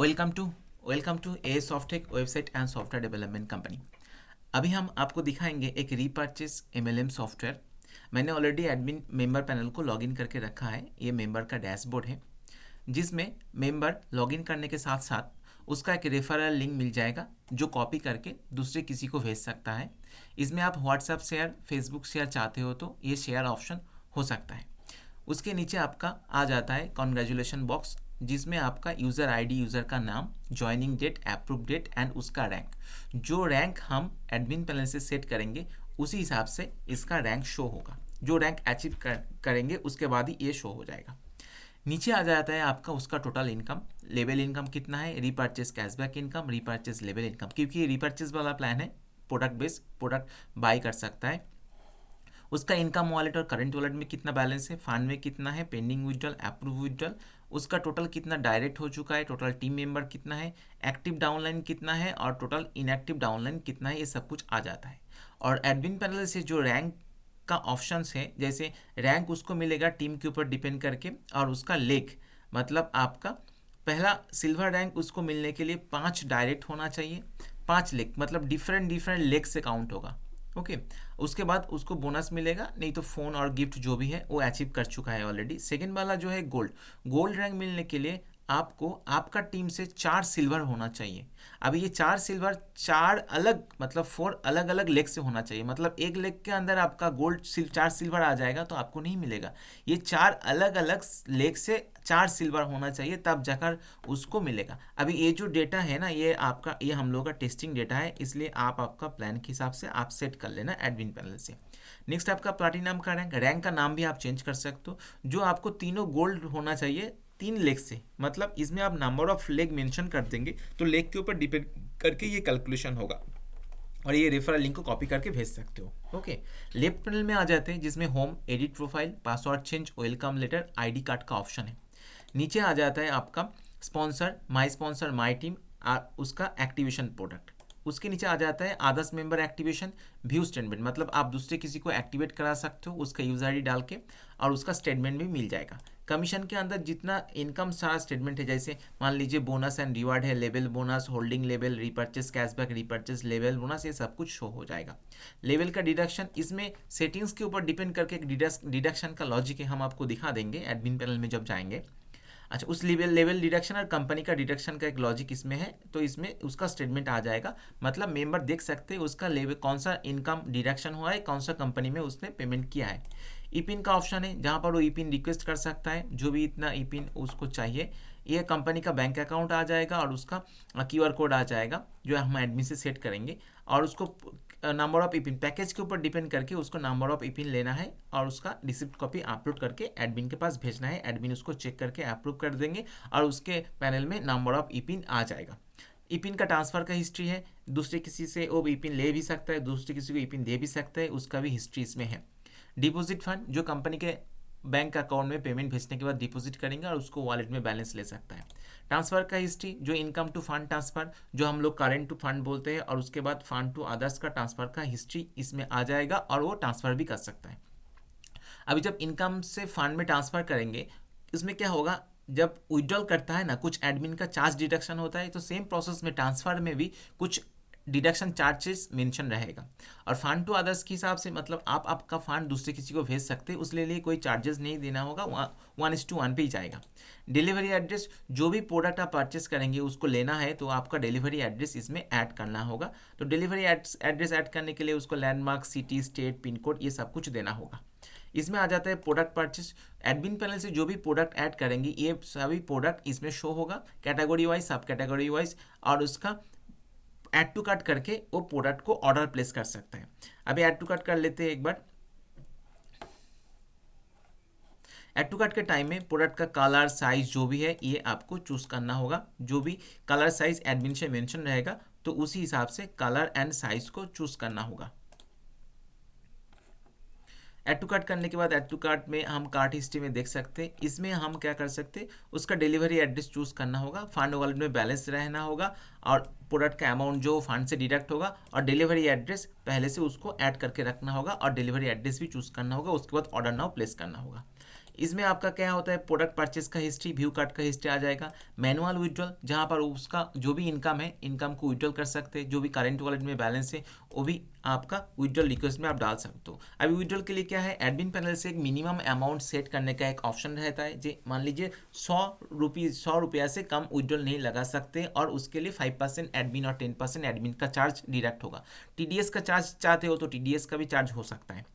Welcome to a Softech website and software development company. अभी हम आपको दिखाएंगे एक रीपर्चेस एमएलएम सॉफ्टवेयर। मैंने ऑलरेडी एडमिन मेंबर पैनल को लॉगिन करके रखा है। ये मेंबर का डैशबोर्ड है जिसमें मेंबर लॉगिन करने के साथ साथ उसका एक रेफरल लिंक मिल जाएगा जो कॉपी करके दूसरे किसी को भेज सकता है। इसमें आप व्हाट्सएप शेयर, फेसबुक शेयर चाहते हो तो ये शेयर ऑप्शन हो सकता है। उसके नीचे आपका आ जाता है कॉन्ग्रेचुलेशन बॉक्स जिसमें आपका यूज़र आईडी, यूज़र का नाम, joining date, approve date and उसका रैंक। जो रैंक हम एडमिन पैनल से सेट करेंगे उसी हिसाब से इसका रैंक शो होगा। जो रैंक अचीव करेंगे उसके बाद ही ये शो हो जाएगा। नीचे आ जाता है आपका उसका टोटल इनकम, लेवल इनकम कितना है, repurchase cashback income, repurchase level income, क्योंकि ये रीपर्चेस वाला प्लान है, प्रोडक्ट बेस्ड प्रोडक्ट बाई कर सकता है। उसका इनकम वॉलेट और करंट वॉलेट में कितना बैलेंस है, फंड में कितना है, पेंडिंग विड्रॉल, अप्रूव विड्रॉल, उसका टोटल कितना डायरेक्ट हो चुका है, टोटल टीम मेंबर कितना है, एक्टिव डाउनलाइन कितना है और टोटल इनएक्टिव डाउनलाइन कितना है, ये सब कुछ आ जाता है। और एडमिन पैनल से जो रैंक का ऑप्शंस है, जैसे रैंक उसको मिलेगा टीम के ऊपर डिपेंड करके, और उसका लेक मतलब आपका पहला सिल्वर रैंक उसको मिलने के लिए 5 डायरेक्ट होना चाहिए, 5 लेक मतलब डिफरेंट लेक से काउंट होगा। ओके उसके बाद उसको बोनस मिलेगा, नहीं तो फ़ोन और गिफ्ट जो भी है वो अचीव कर चुका है ऑलरेडी। सेकेंड वाला जो है गोल्ड रैंक मिलने के लिए आपको आपका टीम से 4 सिल्वर होना चाहिए। अभी ये 4 सिल्वर 4 अलग मतलब 4 अलग अलग लेग से होना चाहिए, मतलब एक लेग के अंदर आपका 4 सिल्वर आ जाएगा तो आपको नहीं मिलेगा। ये 4 अलग अलग लेग से 4 सिल्वर होना चाहिए तब जाकर उसको मिलेगा। अभी ये जो डेटा है ना, ये आपका ये हम लोग का टेस्टिंग डेटा है, इसलिए आप आपका प्लान के हिसाब से आप सेट कर लेना एडमिन पैनल से। नेक्स्ट आपका प्लैटिनम का रैंक का नाम भी आप चेंज कर सकते हो। जो आपको तीनों गोल्ड होना चाहिए 3 लेग से, मतलब इसमें आप नंबर ऑफ लेग मेंशन कर देंगे तो लेग के ऊपर डिपेंड करके ये कैलकुलेशन होगा, और ये रेफरल लिंक को कॉपी करके भेज सकते हो। ओके लेफ्ट पैनल में आ जाते हैं जिसमें home, edit profile, password change, welcome letter, ID card का ऑप्शन है। नीचे आ जाता है आपका स्पॉन्सर, माई टीम और उसका एक्टिवेशन प्रोडक्ट। उसके नीचे आ जाता है आदर्श मेंबर एक्टिवेशन, व्यू स्टेटमेंट, मतलब आप दूसरे किसी को एक्टिवेट करा सकते हो उसका यूजर आईडी डाल के, और उसका स्टेटमेंट भी मिल जाएगा। कमीशन के अंदर जितना इनकम सारा स्टेटमेंट है, जैसे मान लीजिए बोनस एंड रिवार्ड है, level bonus, holding level, repurchase cashback, repurchase level bonus, ये सब कुछ शो हो जाएगा। लेवल का डिडक्शन, इसमें सेटिंग्स के ऊपर डिपेंड करके एक डिडक्शन का लॉजिक है, हम आपको दिखा देंगे एडमिन पैनल में जब जाएंगे। अच्छा उस लेवल डिडक्शन और कंपनी का डिडक्शन का एक लॉजिक इसमें है, तो इसमें उसका स्टेटमेंट आ जाएगा, मतलब मेंबर देख सकते हैं उसका लेवल कौन सा इनकम डिडक्शन हुआ है, कौन सा कंपनी में उसने पेमेंट किया है। ईपिन का ऑप्शन है जहाँ पर वो ईपिन रिक्वेस्ट कर सकता है, जो भी इतना ईपिन उसको चाहिए। ये कंपनी का बैंक अकाउंट आ जाएगा और उसका क्यूआर कोड आ जाएगा जो हम एडमिन से सेट करेंगे, और उसको नंबर ऑफ ईपिन पैकेज के ऊपर डिपेंड करके उसको नंबर ऑफ ईपिन लेना है और उसका रिसिप्ट कॉपी अपलोड करके एडमिन के पास भेजना है। एडमिन उसको चेक करके अप्रूव कर देंगे और उसके पैनल में नंबर ऑफ ईपिन आ जाएगा। ईपिन का ट्रांसफ़र का हिस्ट्री है, दूसरे किसी से वो ईपिन ले भी सकता है, दूसरे किसी को ईपिन दे भी सकता है, उसका भी हिस्ट्री इसमें है। डिपॉजिट फंड जो कंपनी के बैंक अकाउंट में पेमेंट भेजने के बाद डिपॉजिट करेंगे और उसको वॉलेट में बैलेंस ले सकता है। ट्रांसफ़र का हिस्ट्री जो इनकम टू फंड ट्रांसफ़र, जो हम लोग करेंट टू फंड बोलते हैं, और उसके बाद फंड टू अदर्स का ट्रांसफ़र का हिस्ट्री इसमें आ जाएगा और वो ट्रांसफ़र भी कर सकता है। अभी जब इनकम से फंड में ट्रांसफ़र करेंगे इसमें क्या होगा, जब विड्रॉल करता है ना कुछ एडमिन का चार्ज डिडक्शन होता है, तो सेम प्रोसेस में ट्रांसफ़र में भी कुछ डिडक्शन चार्जेस मेंशन रहेगा। और फंड टू अदर्स के हिसाब से मतलब आप आपका फंड दूसरे किसी को भेज सकते हैं, उसके लिए कोई चार्जेस नहीं देना होगा, 1:1 पे ही जाएगा। डिलीवरी एड्रेस जो भी प्रोडक्ट आप परचेस करेंगे उसको लेना है तो आपका डिलीवरी एड्रेस इसमें ऐड करना होगा। तो डिलीवरी एड्रेस ऐड करने के लिए उसको landmark, city, state, pin code ये सब कुछ देना होगा। इसमें आ जाता है प्रोडक्ट परचेस। एडमिन पैनल से जो भी प्रोडक्ट ऐड करेंगे ये सभी प्रोडक्ट इसमें शो होगा, कैटेगरी वाइज, सब कैटेगरी वाइज, और उसका ऐड टू कार्ट करके वो प्रोडक्ट को ऑर्डर प्लेस कर सकता है। अभी ऐड टू कार्ट कर लेते हैं एक बार। ऐड टू कार्ट के टाइम में प्रोडक्ट का कलर, साइज जो भी है ये आपको चूज करना होगा। जो भी कलर साइज एडमिन से मेंशन रहेगा तो उसी हिसाब से कलर एंड साइज को चूज करना होगा। ऐड टू कार्ट करने के बाद ऐड टू कार्ट में हम कार्ट हिस्ट्री में देख सकते हैं। इसमें हम क्या कर सकते हैं, उसका डिलीवरी एड्रेस चूज करना होगा, फंड वॉलेट में बैलेंस रहना होगा, और प्रोडक्ट का अमाउंट जो फंड से डिडक्ट होगा, और डिलीवरी एड्रेस पहले से उसको ऐड करके रखना होगा, और डिलीवरी एड्रेस भी चूज करना होगा। उसके बाद ऑर्डर नाउ प्लेस करना होगा। इसमें आपका क्या होता है, प्रोडक्ट परचेस का हिस्ट्री, व्यू कार्ड का हिस्ट्री आ जाएगा। मैनुअल विड्रॉल, जहाँ पर उसका जो भी इनकम है, इनकम को विड्रॉल कर सकते हैं, जो भी करंट वॉलेट में बैलेंस है वो भी आपका विड्रॉल रिक्वेस्ट में आप डाल सकते हो। अभी विड्रॉल के लिए क्या है, एडमिन पैनल से एक मिनिमम अमाउंट सेट करने का एक ऑप्शन रहता है। जे मान लीजिए 100 रुपया से कम विड्रॉल नहीं लगा सकते, और उसके लिए 5% एडमिन और 10% एडमिन का चार्ज डिडक्ट होगा। टीडीएस का चार्ज चाहते हो तो टीडीएस का भी चार्ज हो सकता है।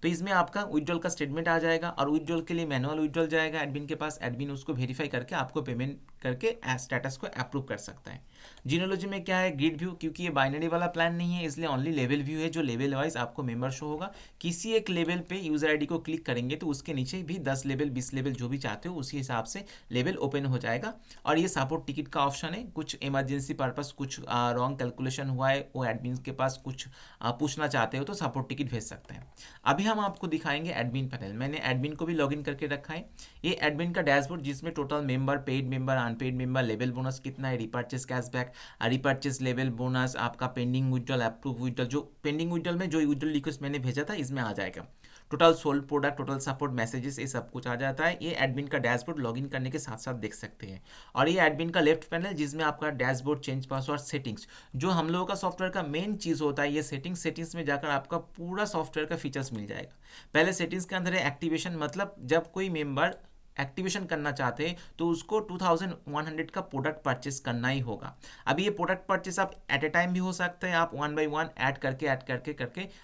तो इसमें आपका विड्रॉल का स्टेटमेंट आ जाएगा, और विड्रॉल के लिए मैनुअल विड्रॉल जाएगा एडमिन के पास, एडमिन उसको वेरीफाई करके आपको पेमेंट करके स्टेटस को अप्रूव कर सकता है। जीनोलॉजी में क्या है, ग्रिड व्यू, क्योंकि ये बाइनरी वाला प्लान नहीं है इसलिए ओनली लेवल व्यू है, जो लेवल वाइज आपको मेंबर शो होगा। किसी एक लेवल पे यूजर आईडी को क्लिक करेंगे तो उसके नीचे भी 10 लेवल 20 लेवल जो भी चाहते हो उसी हिसाब से लेवल ओपन हो जाएगा। और ये सपोर्ट टिकट का ऑप्शन है, कुछ इमरजेंसी पर्पस, कुछ रॉन्ग कैलकुलेशन हुआ है, वो एडमिन के पास कुछ पूछना चाहते हो तो सपोर्ट टिकट भेज सकते हैं। अभी हम आपको दिखाएंगे एडमिन पैनल। मैंने एडमिन को भी लॉगिन करके रखा है। ये एडमिन का डैशबोर्ड, जिसमें total member, paid member, unpaid member, level bonus कितना है, repurchase cashback, repurchase level bonus, आपका पेंडिंग विड्रॉल, अप्रूव विड्रॉल, जो पेंडिंग विड्रॉल में जो विड्रॉल रिक्वेस्ट मैंने भेजा था इसमें आ जाएगा। Total sold product, total support messages, ये सब कुछ आ जाता है। ये एडमिन का डैशबोर्ड लॉगिन करने के साथ साथ देख सकते हैं। और ये एडमिन का लेफ्ट पैनल, जिसमें आपका डैशबोर्ड, चेंज पासवर्ड, सेटिंग्स, जो हम लोगों का सॉफ्टवेयर का मेन चीज़ होता है, ये सेटिंग्स में जाकर आपका पूरा सॉफ्टवेयर का फीचर्स मिल जाएगा। पहले सेटिंग्स के अंदर है एक्टिवेशन, मतलब जब कोई मेंबर एक्टिवेशन करना चाहते हैं तो उसको 2100 का प्रोडक्ट परचेस करना ही होगा। अभी ये प्रोडक्ट परचेस आप एट ए टाइम भी हो सकता है, आप 1 बाय 1 ऐड करके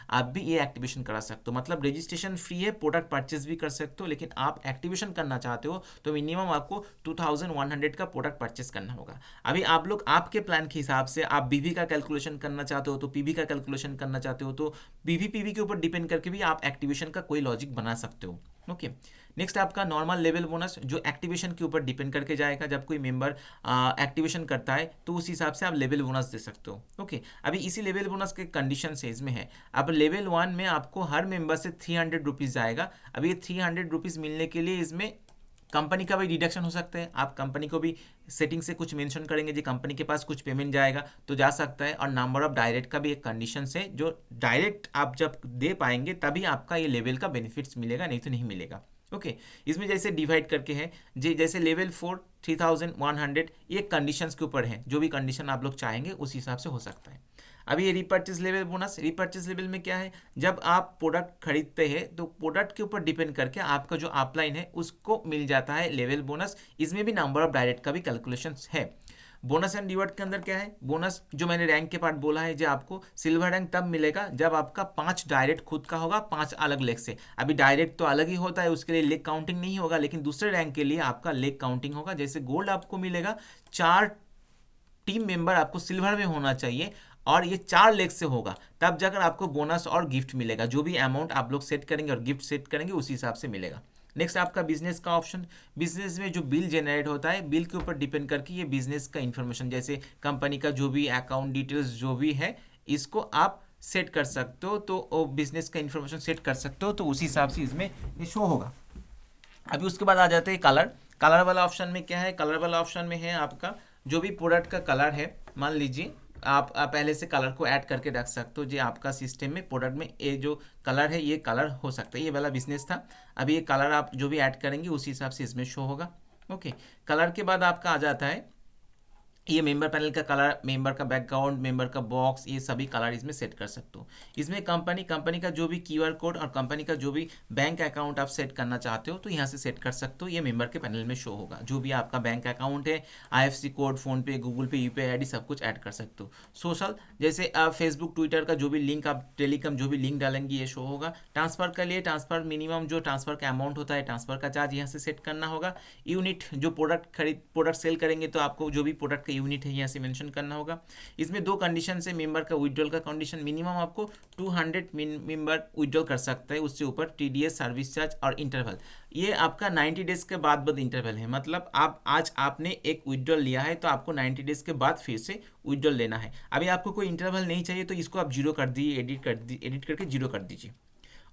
आप भी ये एक्टिवेशन करा सकते हो। मतलब रजिस्ट्रेशन फ्री है, प्रोडक्ट परचेस भी कर सकते हो, लेकिन आप एक्टिवेशन करना चाहते हो तो मिनिमम आपको 2100 का प्रोडक्ट परचेस करना होगा। अभी आप लोग आपके प्लान के हिसाब से, आप बीवी का कैलकुलेशन करना चाहते हो तो पीवी का कैलकुलेशन करना चाहते हो तो पीवी के ऊपर डिपेंड करके भी आप एक्टिवेशन का कोई लॉजिक बना सकते हो। ओके, नेक्स्ट आपका नॉर्मल लेवल बोनस, जो एक्टिवेशन के ऊपर डिपेंड करके जाएगा। जब कोई मेंबर एक्टिवेशन करता है तो उस हिसाब से आप लेवल बोनस दे सकते हो। ओके, अभी इसी लेवल बोनस के कंडीशन से इसमें है, अब लेवल 1 में आपको हर मेंबर से 300 रुपीज़ जाएगा। अब ये 300 रुपीज़ मिलने के लिए इसमें कंपनी का भी डिडक्शन हो सकता है। आप कंपनी को भी सेटिंग से कुछ मेंशन करेंगे जी कंपनी के पास कुछ पेमेंट जाएगा तो जा सकता है। और नंबर ऑफ डायरेक्ट का भी एक कंडीशन है, जो डायरेक्ट आप जब दे पाएंगे तभी आपका ये लेवल का बेनिफिट्स मिलेगा, नहीं तो नहीं मिलेगा। ओके, इसमें जैसे डिवाइड करके है जी, जैसे लेवल 4 3100, ये कंडीशंस के ऊपर है, जो भी कंडीशन आप लोग चाहेंगे उस हिसाब से हो सकता है। अभी ये repurchase level bonus, repurchase level में क्या है, जब आप प्रोडक्ट खरीदते हैं तो प्रोडक्ट के ऊपर डिपेंड करके आपका जो अपलाइन है उसको मिल जाता है लेवल बोनस। इसमें भी नंबर ऑफ डायरेक्ट का भी कैलकुलेशन है। बोनस एंड रिवॉर्ड के अंदर क्या है, बोनस जो मैंने रैंक के पार्ट बोला है, जो आपको सिल्वर रैंक तब मिलेगा जब आपका 5 डायरेक्ट खुद का होगा, 5 अलग लेग से। अभी डायरेक्ट तो अलग ही होता है, उसके लिए लेग काउंटिंग नहीं होगा, लेकिन दूसरे रैंक के लिए आपका लेग काउंटिंग होगा। जैसे गोल्ड आपको मिलेगा, 4 टीम मेंबर आपको सिल्वर में होना चाहिए और ये 4 लेग से होगा, तब जाकर आपको बोनस और गिफ्ट मिलेगा। जो भी अमाउंट आप लोग सेट करेंगे और गिफ्ट सेट करेंगे उसी हिसाब से मिलेगा। नेक्स्ट आपका बिजनेस का ऑप्शन, बिजनेस में जो बिल जनरेट होता है, बिल के ऊपर डिपेंड करके ये बिजनेस का इन्फॉर्मेशन, जैसे कंपनी का जो भी अकाउंट डिटेल्स जो भी है, इसको आप सेट कर सकते हो, तो बिजनेस का इन्फॉर्मेशन सेट कर सकते हो, तो उसी हिसाब से इसमें ये शो होगा। अभी उसके बाद आ जाते हैं कलर। कलर वाला ऑप्शन में क्या है, कलर वाला ऑप्शन में है आपका जो भी प्रोडक्ट का कलर है, मान लीजिए आप पहले से कलर को ऐड करके रख सकते हो। जी आपका सिस्टम में प्रोडक्ट में ये जो कलर है ये कलर हो सकता है, ये वाला बिजनेस था। अभी ये कलर आप जो भी ऐड करेंगे उसी हिसाब से इसमें शो होगा। ओके, कलर के बाद आपका आ जाता है ये मेंबर पैनल का कलर, मेंबर का बैकग्राउंड, मेंबर का बॉक्स, ये सभी कलर इसमें सेट कर सकते हो। इसमें कंपनी का जो भी क्यूआर कोड और कंपनी का जो भी बैंक अकाउंट आप सेट करना चाहते हो तो यहाँ से सेट कर सकते हो, ये मेंबर के पैनल में शो होगा। जो भी आपका बैंक अकाउंट है, आईएफएससी कोड, फोन पे, गूगल पे, यूपीआई आईडी सब कुछ ऐड कर सकते हो। सोशल, जैसे आप फेसबुक, ट्विटर का जो भी लिंक, आप टेलीकॉम जो भी लिंक डालेंगे ये शो होगा। ट्रांसफर के लिए ट्रांसफर मिनिमम जो ट्रांसफर का अमाउंट होता है, ट्रांसफर का चार्ज यहाँ से सेट करना होगा। यूनिट, जो प्रोडक्ट सेल करेंगे तो आपको जो भी प्रोडक्ट का यूनिट है यहाँ से मेंशन करना होगा। इसमें 2 कंडीशन है, मेंबर का विड्रॉल का कंडीशन, मिनिमम आपको 200 मेंबर विड्रॉल कर सकता है, उससे ऊपर टीडीएस, सर्विस चार्ज और इंटरवल, ये आपका 90 डेज के बाद इंटरवल है। मतलब आप आज आपने एक विड्रॉल लिया है तो आपको 90 डेज के बाद फिर से विड्रॉल लेना है। अभी आपको कोई इंटरवल नहीं चाहिए तो इसको आप जीरो कर दीजिए, एडिट करके जीरो कर दीजिए।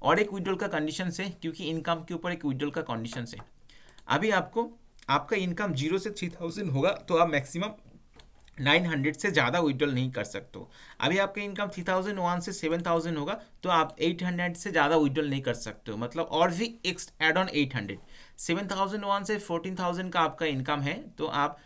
और एक विड्रॉल का कंडीशन है, क्योंकि इनकम के ऊपर एक विड्रॉल का कंडीशन है। अभी आपका इनकम 0 से 3000 होगा तो आप मैक्सिमम 900 से ज़्यादा विड्रॉल नहीं कर सकते हो। अभी आपका इनकम 3001 से 7000 होगा तो आप 800 से ज़्यादा विड्रॉल नहीं कर सकते हो, मतलब और भी एड ऑन 800। 7,001 से 14,000 का आपका इनकम है तो आप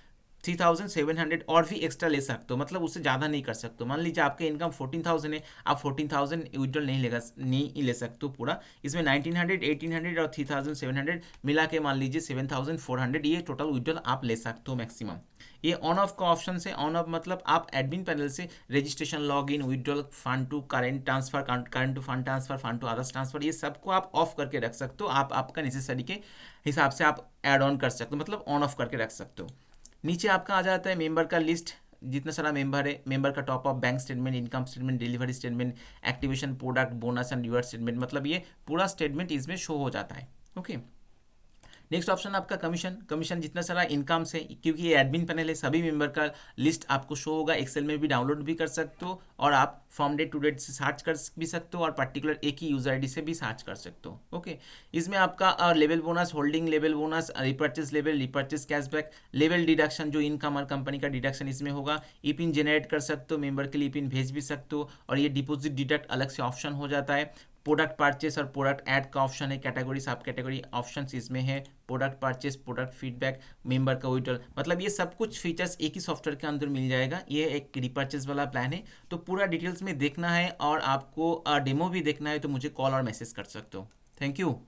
3,700 और भी एक्स्ट्रा ले सकते हो, मतलब उससे ज़्यादा नहीं कर सकते हो। मान लीजिए आपके इनकम 14,000 है, आप 14,000 विड्रॉल नहीं ले सकते हो पूरा। इसमें 1,900, 1,800 और 3,700 मिला के मान लीजिए 7,400 ये टोटल विड्रॉल आप ले सकते हो मैक्सिमम। ये ऑन ऑफ का ऑप्शन से, ऑन ऑफ मतलब आप एडमिन पैनल से registration, log in, withdrawal, fund to current transfer, current to fund transfer, fund to others transfer, ये सबको आप ऑफ करके रख सकते हो। आप आपका नेसेसरी के हिसाब से आप ऐड ऑन कर सकते हो, मतलब ऑन ऑफ करके रख सकते हो। नीचे आपका आ जाता है मेंबर का लिस्ट, जितना सारा मेंबर है, मेंबर का top up, bank statement, income statement, delivery statement, activation, product, bonus and reward statement, मतलब ये पूरा स्टेटमेंट इसमें शो हो जाता है। ओके, नेक्स्ट ऑप्शन आपका कमीशन। कमीशन जितना सारा इनकम से, क्योंकि ये एडमिन पैनल है, सभी मेंबर का लिस्ट आपको शो होगा। एक्सेल में भी डाउनलोड भी कर सकते हो और आप फ्रॉम डेट टू डेट से सर्च कर भी सकते हो और पर्टिकुलर एक ही यूजर आईडी से भी सर्च कर सकते हो। ओके, इसमें आपका level bonus, holding level bonus, repurchase level, repurchase cashback, level deduction जो इनकम और कंपनी का डिडक्शन इसमें होगा। ई पिन जनरेट कर सकते हो, मेंबर के लिए ई पिन भेज भी सकते हो और ये डिपॉजिट डिडक्ट अलग से ऑप्शन हो जाता है। प्रोडक्ट परचेस और प्रोडक्ट ऐड का ऑप्शन है। कैटेगरी, सब कैटेगरी ऑप्शन इसमें है। Product purchase, product feedback, member का विड्रॉल, मतलब ये सब कुछ फीचर्स एक ही सॉफ्टवेयर के अंदर मिल जाएगा। ये एक रिपर्चेस वाला प्लान है। तो पूरा डिटेल्स में देखना है और आपको डेमो भी देखना है तो मुझे कॉल और मैसेज कर सकते हो। Thank you.